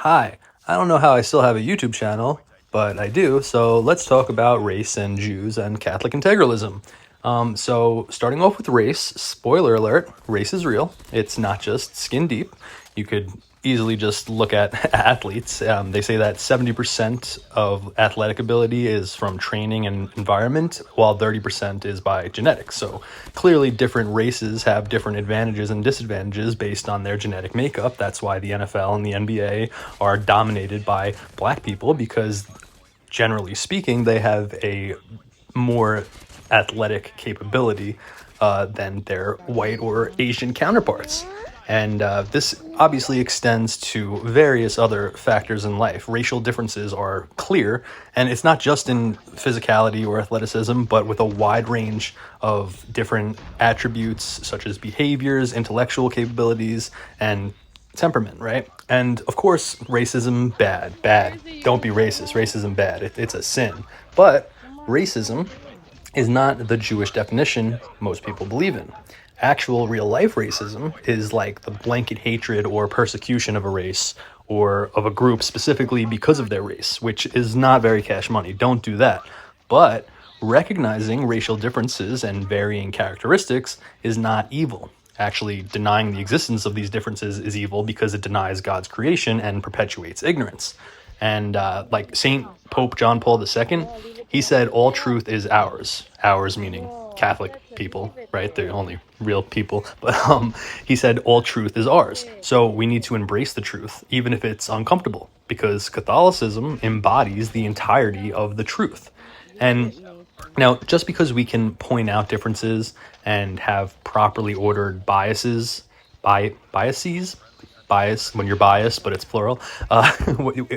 Hi, I don't know how I still have a YouTube channel, but I do, so let's talk about race and Jews and Catholic integralism. So, starting off with race, spoiler alert, race is real. It's not just skin deep. You could easily just look at athletes. They say that 70% of athletic ability is from training and environment, while 30% is by genetics. So clearly, different races have different advantages and disadvantages based on their genetic makeup. That's why the NFL and the NBA are dominated by black people, because generally speaking, they have a more athletic capability than their white or Asian counterparts. And this obviously extends to various other factors in life. Racial differences are clear, and it's not just in physicality or athleticism, but with a wide range of different attributes such as behaviors, intellectual capabilities, and temperament, right? And of course, racism, bad, bad. Don't be racist. Racism, bad. It's a sin. But racism is not the Jewish definition most people believe in. Actual real life racism is like the blanket hatred or persecution of a race or of a group specifically because of their race, which is not very cash money. Don't do that. But recognizing racial differences and varying characteristics is not evil. Actually, denying the existence of these differences is evil because it denies God's creation and perpetuates ignorance. And like Saint Pope John Paul II, he said, all truth is ours. Ours meaning Catholic people, right? They're only real people. But he said, all truth is ours. So we need to embrace the truth, even if it's uncomfortable, because Catholicism embodies the entirety of the truth. And now, just because we can point out differences and have properly ordered biases, when you're biased, but it's plural,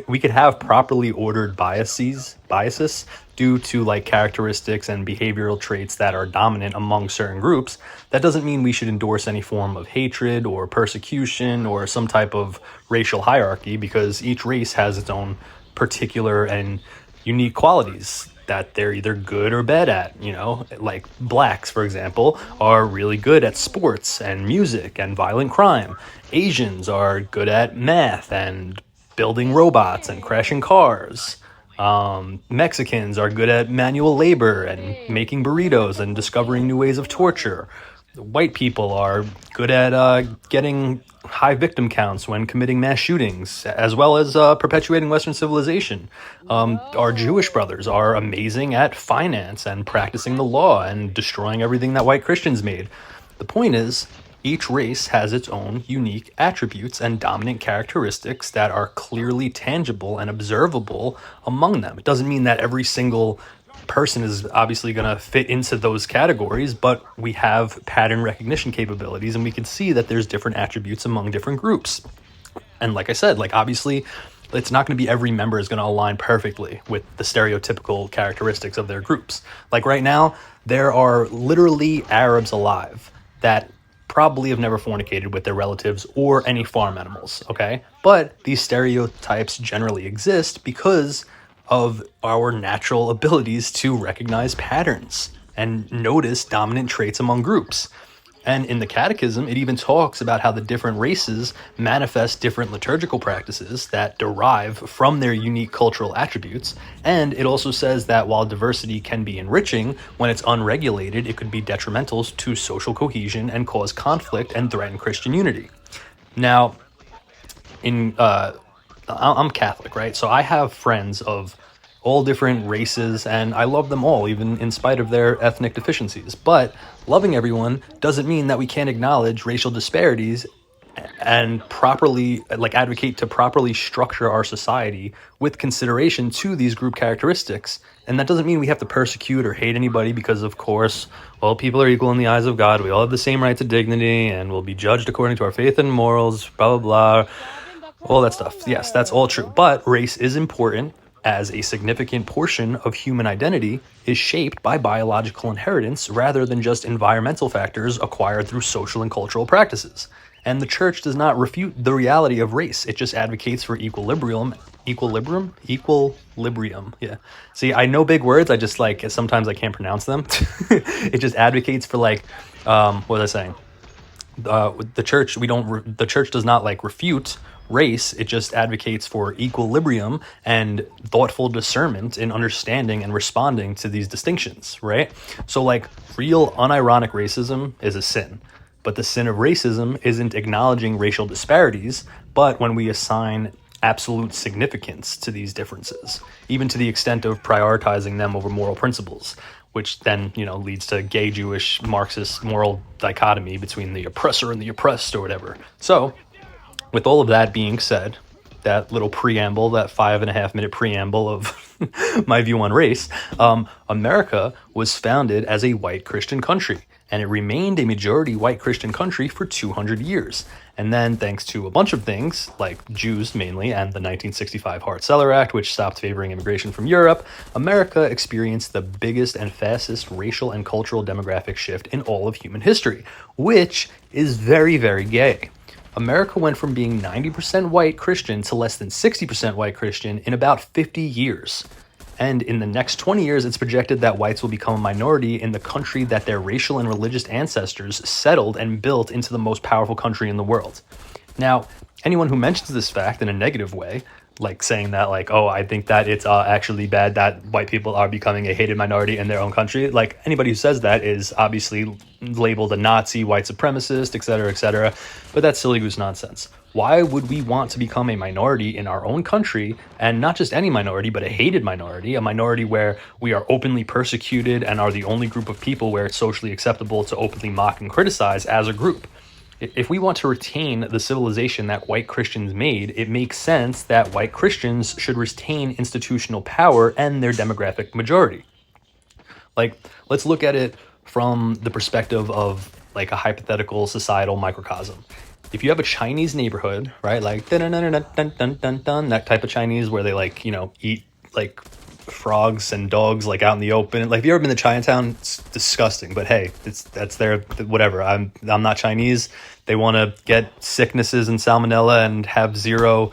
we could have properly ordered biases due to like characteristics and behavioral traits that are dominant among certain groups. That doesn't mean we should endorse any form of hatred or persecution or some type of racial hierarchy, because each race has its own particular and unique qualities that they're either good or bad at. Like blacks, for example, are really good at sports and music and violent crime. Asians are good at math and building robots and crashing cars. Mexicans are good at manual labor and making burritos and discovering new ways of torture. White people are good at getting high victim counts when committing mass shootings, as well as perpetuating Western civilization. Our Jewish brothers are amazing at finance and practicing the law and destroying everything that white Christians made. The point is, each race has its own unique attributes and dominant characteristics that are clearly tangible and observable among them. It doesn't mean that every single person is obviously going to fit into those categories, but we have pattern recognition capabilities, and we can see that there's different attributes among different groups. And like I said, like obviously it's not going to be every member is going to align perfectly with the stereotypical characteristics of their groups. Like right now, there are literally Arabs alive that probably have never fornicated with their relatives or any farm animals, okay? But these stereotypes generally exist because of our natural abilities to recognize patterns and notice dominant traits among groups. And in the Catechism, it even talks about how the different races manifest different liturgical practices that derive from their unique cultural attributes. And it also says that while diversity can be enriching, when it's unregulated, it could be detrimental to social cohesion and cause conflict and threaten Christian unity. Now, I'm Catholic, right? So I have friends of all different races, and I love them all, even in spite of their ethnic deficiencies. But loving everyone doesn't mean that we can't acknowledge racial disparities and properly, like, advocate to properly structure our society with consideration to these group characteristics. And that doesn't mean we have to persecute or hate anybody because, of course, well, people are equal in the eyes of God. We all have the same right to dignity and will be judged according to our faith and morals, blah, blah, blah. All that stuff. Yes, that's all true. But race is important, as a significant portion of human identity is shaped by biological inheritance rather than just environmental factors acquired through social and cultural practices. And the church does not refute the reality of race. It just advocates for equilibrium. Yeah. See, I know big words. I just sometimes I can't pronounce them. It just advocates for what was I saying? The church does not refute Race, it just advocates for equilibrium and thoughtful discernment in understanding and responding to these distinctions, right? So like real unironic racism is a sin, but the sin of racism isn't acknowledging racial disparities, but when we assign absolute significance to these differences, even to the extent of prioritizing them over moral principles, which then, leads to gay Jewish Marxist moral dichotomy between the oppressor and the oppressed or whatever. So with all of that being said, that little preamble, that 5.5-minute preamble of my view on race, America was founded as a white Christian country, and it remained a majority white Christian country for 200 years. And then, thanks to a bunch of things, like Jews mainly, and the 1965 Hart-Celler Act, which stopped favoring immigration from Europe, America experienced the biggest and fastest racial and cultural demographic shift in all of human history, which is very, very gay. America went from being 90% white Christian to less than 60% white Christian in about 50 years. And in the next 20 years, it's projected that whites will become a minority in the country that their racial and religious ancestors settled and built into the most powerful country in the world. Now, anyone who mentions this fact in a negative way, like saying that, like, oh, I think that it's actually bad that white people are becoming a hated minority in their own country, like anybody who says that is obviously labeled a Nazi, white supremacist, etc., but that's silly goose nonsense. Why would we want to become a minority in our own country, and not just any minority, but a hated minority, a minority where we are openly persecuted and are the only group of people where it's socially acceptable to openly mock and criticize as a group? If we want to retain the civilization that white Christians made, it makes sense that white Christians should retain institutional power and their demographic majority. Like, let's look at it from the perspective of like a hypothetical societal microcosm. If you have a Chinese neighborhood, right, like dun dun dun dun dun dun dun, that type of Chinese where they like, eat like frogs and dogs like out in the open. Like, if you ever been to Chinatown, it's disgusting. But hey, that's their whatever. I'm not Chinese. They want to get sicknesses and salmonella and have zero,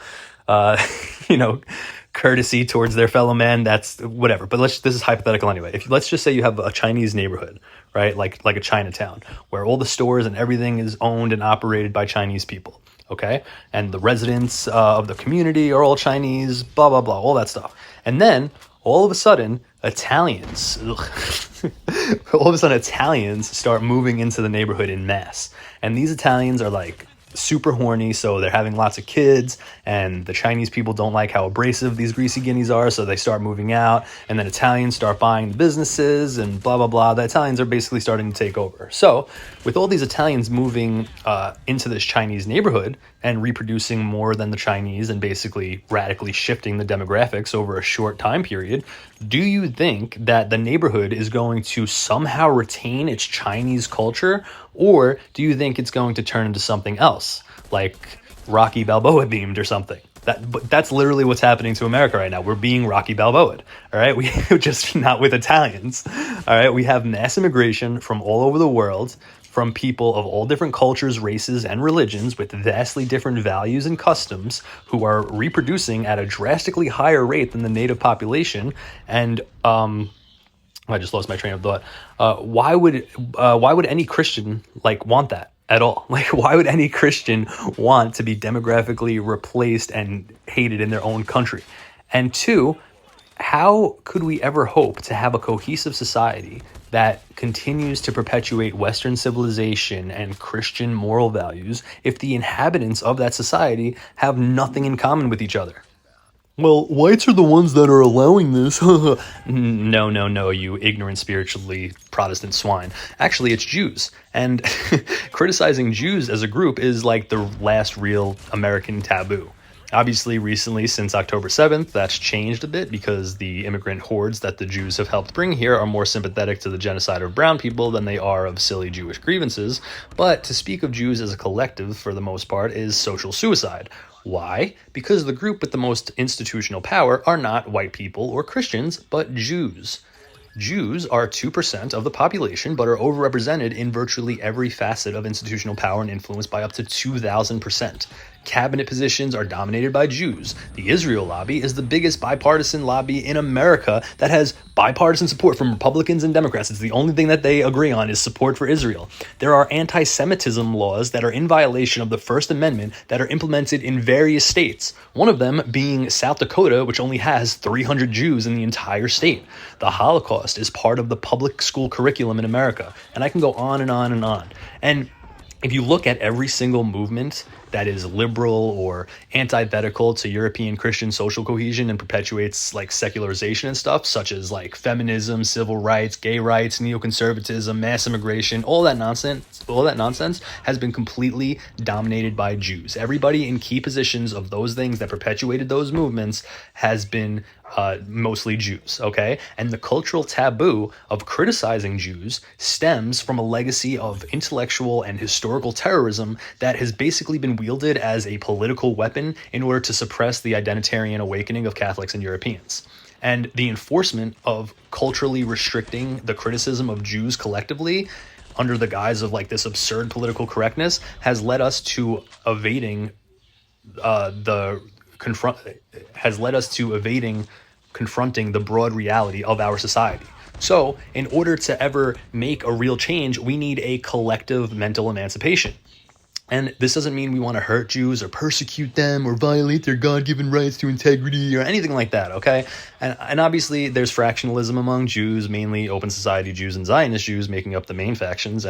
courtesy towards their fellow man. That's whatever. But this is hypothetical anyway. Let's just say you have a Chinese neighborhood, right? Like a Chinatown, where all the stores and everything is owned and operated by Chinese people. Okay, and the residents of the community are all Chinese. Blah blah blah, all that stuff. And then all of a sudden, Italians start moving into the neighborhood in mass. And these Italians are like super horny, so they're having lots of kids, and the Chinese people don't like how abrasive these greasy guineas are, so they start moving out, and then Italians start buying the businesses and blah blah blah. The Italians are basically starting to take over. So with all these Italians moving into this Chinese neighborhood and reproducing more than the Chinese and basically radically shifting the demographics over a short time period, do you think that the neighborhood is going to somehow retain its Chinese culture, or do you think it's going to turn into something else, like Rocky Balboa themed or something? That's literally what's happening to America right now. We're being Rocky Balboa'd, all right? We just not with Italians, all right? We have mass immigration from all over the world, from people of all different cultures, races, and religions with vastly different values and customs, who are reproducing at a drastically higher rate than the native population. And I just lost my train of thought. Why would any Christian want that at all? Like, why would any Christian want to be demographically replaced and hated in their own country? And two, how could we ever hope to have a cohesive society that continues to perpetuate Western civilization and Christian moral values if the inhabitants of that society have nothing in common with each other? Well, whites are the ones that are allowing this. No, you ignorant, spiritually Protestant swine. Actually, it's Jews. And criticizing Jews as a group is like the last real American taboo. Obviously, recently, since October 7th, that's changed a bit because the immigrant hordes that the Jews have helped bring here are more sympathetic to the genocide of brown people than they are of silly Jewish grievances. But to speak of Jews as a collective, for the most part, is social suicide. Why? Because the group with the most institutional power are not white people or Christians, but Jews. Jews are 2% of the population, but are overrepresented in virtually every facet of institutional power and influence by up to 2,000%. cabinet positions are dominated by Jews. The Israel lobby is the biggest bipartisan lobby in America that has bipartisan support from Republicans and Democrats. It's the only thing that they agree on is support for Israel. There are anti-Semitism laws that are in violation of the First Amendment that are implemented in various states. One of them being South Dakota, which only has 300 Jews in the entire state. The Holocaust is part of the public school curriculum in America. And I can go on and on and on. And if you look at every single movement that is liberal or antithetical to European Christian social cohesion and perpetuates like secularization and stuff, such as like feminism, civil rights, gay rights, neoconservatism, mass immigration, all that nonsense has been completely dominated by Jews. Everybody in key positions of those things that perpetuated those movements has been mostly Jews, okay? And the cultural taboo of criticizing Jews stems from a legacy of intellectual and historical terrorism that has basically been wielded as a political weapon in order to suppress the identitarian awakening of Catholics and Europeans. And the enforcement of culturally restricting the criticism of Jews collectively under the guise of like this absurd political correctness has led us to evading confronting the broad reality of our society. So, in order to ever make a real change, we need a collective mental emancipation. And this doesn't mean we want to hurt Jews or persecute them or violate their God-given rights to integrity or anything like that, okay? And obviously there's fractionalism among Jews, mainly open society Jews and Zionist Jews making up the main factions,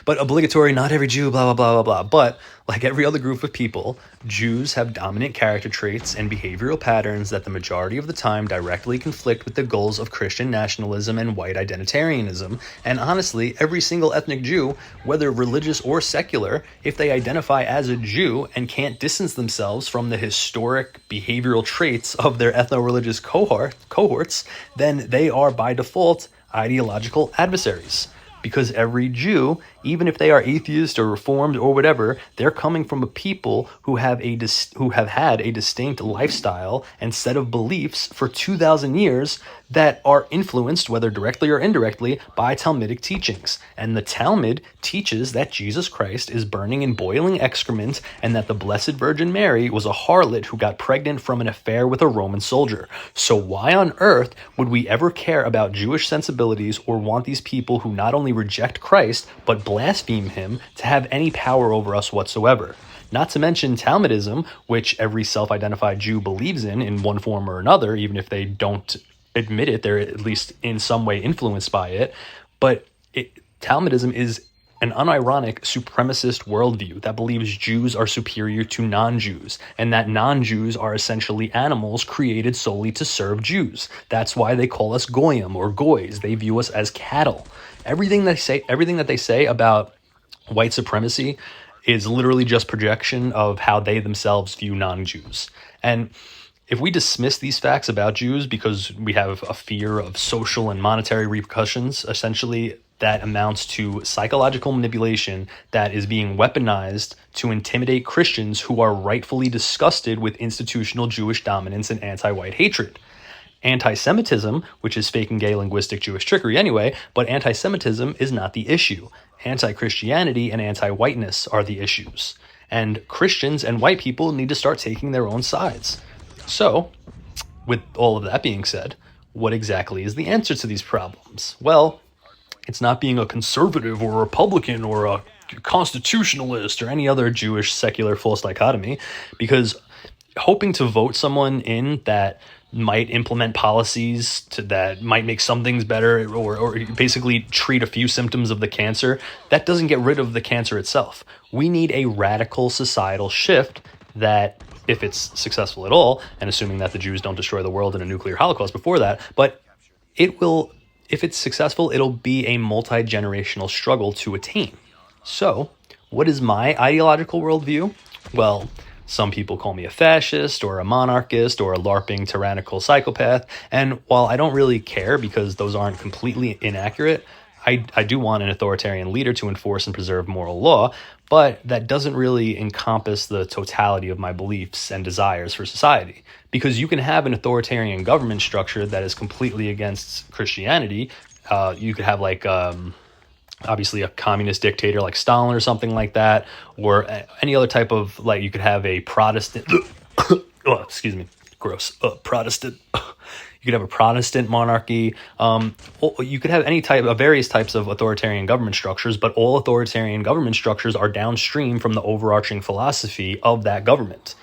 but obligatory, not every Jew, blah, blah, blah, blah, blah. But like every other group of people, Jews have dominant character traits and behavioral patterns that the majority of the time directly conflict with the goals of Christian nationalism and white identitarianism. And honestly, every single ethnic Jew, whether religious or secular, if they identify as a Jew and can't distance themselves from the historic behavioral traits of their ethno-religious cohorts, then they are by default ideological adversaries. Because every Jew, even if they are atheist or reformed or whatever, they're coming from a people who have had a distinct lifestyle and set of beliefs for 2,000 years that are influenced, whether directly or indirectly, by Talmudic teachings. And the Talmud teaches that Jesus Christ is burning in boiling excrement and that the Blessed Virgin Mary was a harlot who got pregnant from an affair with a Roman soldier. So why on earth would we ever care about Jewish sensibilities or want these people who not only reject Christ, but blaspheme him to have any power over us whatsoever? Not to mention Talmudism, which every self-identified Jew believes in one form or another, even if they don't admit it, they're at least in some way influenced by it. But Talmudism is an unironic supremacist worldview that believes Jews are superior to non-Jews, and that non-Jews are essentially animals created solely to serve Jews. That's why they call us goyim or goys. They view us as cattle. Everything that they say about white supremacy is literally just projection of how they themselves view non-Jews. And if we dismiss these facts about Jews because we have a fear of social and monetary repercussions, essentially that amounts to psychological manipulation that is being weaponized to intimidate Christians who are rightfully disgusted with institutional Jewish dominance and anti-white hatred. Anti-Semitism, which is fake and gay linguistic Jewish trickery anyway, but anti-Semitism is not the issue. Anti-Christianity and anti-whiteness are the issues. And Christians and white people need to start taking their own sides. So, with all of that being said, what exactly is the answer to these problems? Well, it's not being a conservative or a Republican or a constitutionalist or any other Jewish secular false dichotomy, because hoping to vote someone in that might implement policies that might make some things better or basically treat a few symptoms of the cancer, that doesn't get rid of the cancer itself. We need a radical societal shift that, if it's successful at all, and assuming that the Jews don't destroy the world in a nuclear holocaust before that, but it will, if it's successful, it'll be a multi-generational struggle to attain. So, what is my ideological worldview? Well, some people call me a fascist or a monarchist or a LARPing tyrannical psychopath, and while I don't really care because those aren't completely inaccurate, I do want an authoritarian leader to enforce and preserve moral law, but that doesn't really encompass the totality of my beliefs and desires for society. Because you can have an authoritarian government structure that is completely against Christianity. You could have like obviously a communist dictator like Stalin or something like that, or any other type of, like, you could have a Protestant oh, excuse me, gross, Protestant you could have a Protestant monarchy. You could have any type of various types of authoritarian government structures, but all authoritarian government structures are downstream from the overarching philosophy of that government.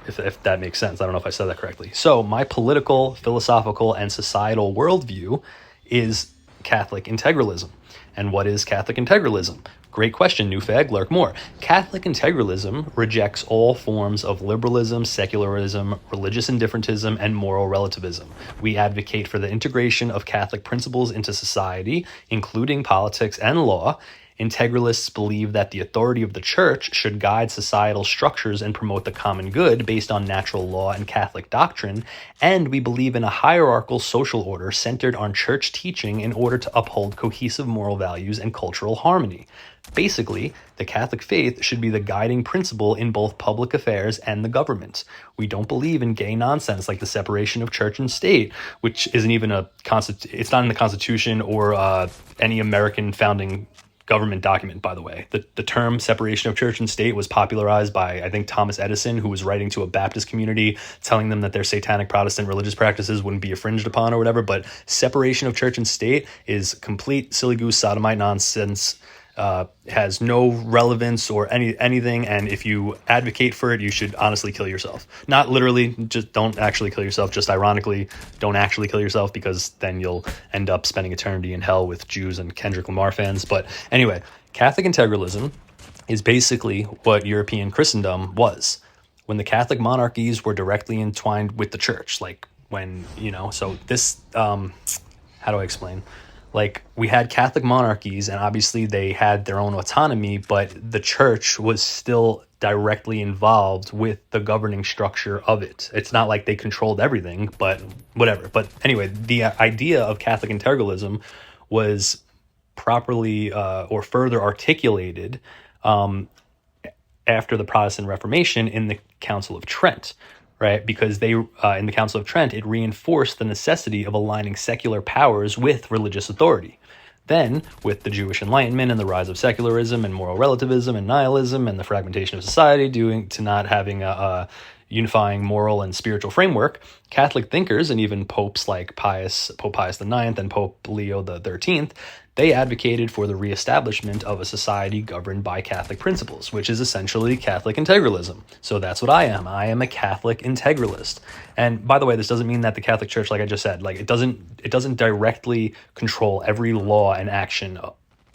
If that makes sense. I don't know if I said that correctly. So my political, philosophical, and societal worldview is Catholic integralism. And what is Catholic integralism? Great question, Newfag, lurk more. Catholic integralism rejects all forms of liberalism, secularism, religious indifferentism, and moral relativism. We advocate for the integration of Catholic principles into society, including politics and law. Integralists believe that the authority of the church should guide societal structures and promote the common good based on natural law and Catholic doctrine, and we believe in a hierarchical social order centered on church teaching in order to uphold cohesive moral values and cultural harmony. Basically, the Catholic faith should be the guiding principle in both public affairs and the government. We don't believe in gay nonsense like the separation of church and state, which isn't even it's not in the Constitution or any American founding government document, by the way. The term separation of church and state was popularized by, I think, Thomas Edison, who was writing to a Baptist community telling them that their satanic Protestant religious practices wouldn't be infringed upon or whatever. But separation of church and state is complete silly goose sodomite nonsense. Has no relevance or anything, and if you advocate for it, you should honestly kill yourself. Not literally, just don't actually kill yourself, just ironically, don't actually kill yourself, because then you'll end up spending eternity in hell with Jews and Kendrick Lamar fans. But anyway, Catholic integralism is basically what European Christendom was. When the Catholic monarchies were directly entwined with the church, like when, so this, how do I explain? Like, we had Catholic monarchies, and obviously they had their own autonomy, but the church was still directly involved with the governing structure of it. It's not like they controlled everything, but whatever. But anyway, the idea of Catholic integralism was properly or further articulated after the Protestant Reformation in the Council of Trent. Right, because they in the Council of Trent, it reinforced the necessity of aligning secular powers with religious authority. Then, with the Jewish Enlightenment and the rise of secularism and moral relativism and nihilism and the fragmentation of society due to not having a unifying moral and spiritual framework, Catholic thinkers and even popes like Pope Pius IX and Pope Leo XIII, they advocated for the reestablishment of a society governed by Catholic principles, which is essentially Catholic integralism. So that's what I am. I am a Catholic integralist. And by the way, this doesn't mean that the Catholic Church, like I just said, like it doesn't directly control every law and action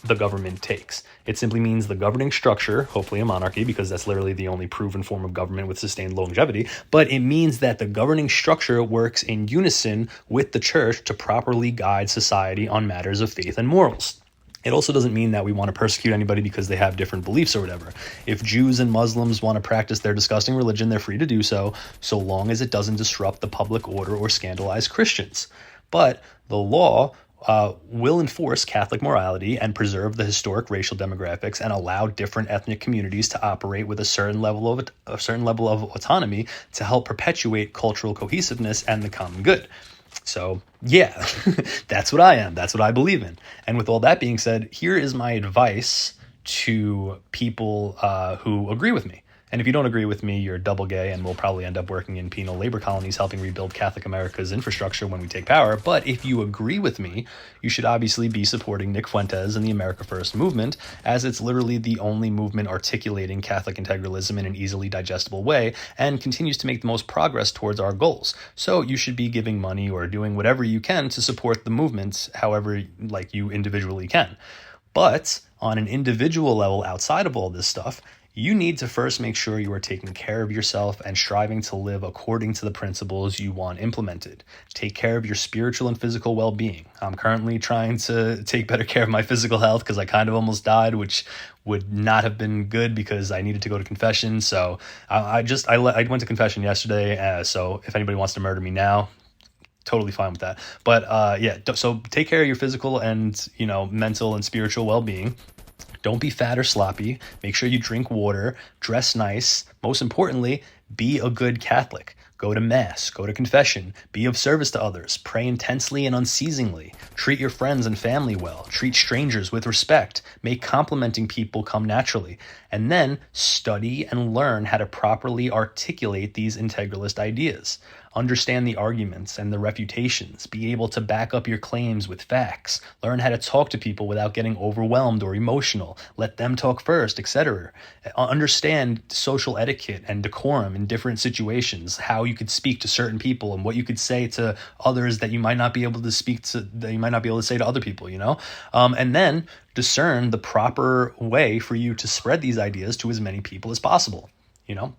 the government takes. It simply means the governing structure, hopefully a monarchy, because that's literally the only proven form of government with sustained longevity, but it means that the governing structure works in unison with the church to properly guide society on matters of faith and morals. It also doesn't mean that we want to persecute anybody because they have different beliefs or whatever. If Jews and Muslims want to practice their disgusting religion, they're free to do so long as it doesn't disrupt the public order or scandalize Christians. But the law will enforce Catholic morality and preserve the historic racial demographics and allow different ethnic communities to operate with a certain level of autonomy to help perpetuate cultural cohesiveness and the common good. So yeah, that's what I am. That's what I believe in. And with all that being said, here is my advice to people who agree with me. And if you don't agree with me, you're double gay and will probably end up working in penal labor colonies helping rebuild Catholic America's infrastructure when we take power. But if you agree with me, you should obviously be supporting Nick Fuentes and the America First movement, as it's literally the only movement articulating Catholic integralism in an easily digestible way and continues to make the most progress towards our goals. So you should be giving money or doing whatever you can to support the movement, however like you individually can. But on an individual level outside of all this stuff, you need to first make sure you are taking care of yourself and striving to live according to the principles you want implemented. Take care of your spiritual and physical well-being. I'm currently trying to take better care of my physical health because I kind of almost died, which would not have been good because I needed to go to confession. So I went to confession yesterday. So if anybody wants to murder me now, totally fine with that. But so take care of your physical and mental and spiritual well-being. Don't be fat or sloppy. Make sure you drink water, dress nice. Most importantly, be a good Catholic. Go to mass, go to confession, be of service to others, pray intensely and unceasingly, treat your friends and family well, treat strangers with respect, make complimenting people come naturally, and then study and learn how to properly articulate these integralist ideas. Understand the arguments and the refutations, be able to back up your claims with facts, learn how to talk to people without getting overwhelmed or emotional, let them talk first, etc. Understand social etiquette and decorum in different situations, how you could speak to certain people and what you could say to others that you might not be able to say to other people, and then discern the proper way for you to spread these ideas to as many people as possible.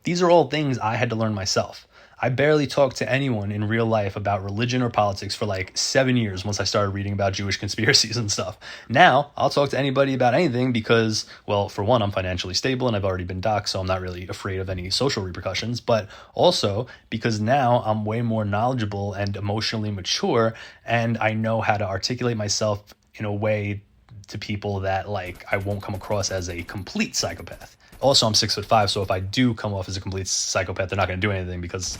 These are all things I had to learn myself. I barely talked to anyone in real life about religion or politics for like 7 years once I started reading about Jewish conspiracies and stuff. Now, I'll talk to anybody about anything because, well, for one, I'm financially stable and I've already been doxxed, so I'm not really afraid of any social repercussions, but also because now I'm way more knowledgeable and emotionally mature, and I know how to articulate myself in a way to people that I won't come across as a complete psychopath. Also, I'm 6'5", so if I do come off as a complete psychopath, they're not going to do anything because,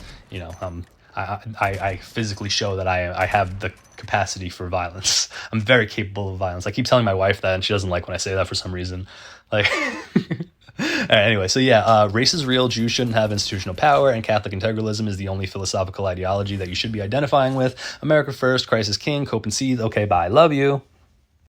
I physically show that I have the capacity for violence. I'm very capable of violence. I keep telling my wife that, and she doesn't like when I say that for some reason. Anyway, so yeah, race is real, Jews shouldn't have institutional power, and Catholic integralism is the only philosophical ideology that you should be identifying with. America first, Christ is king, cope and seethe. Okay, bye. Love you.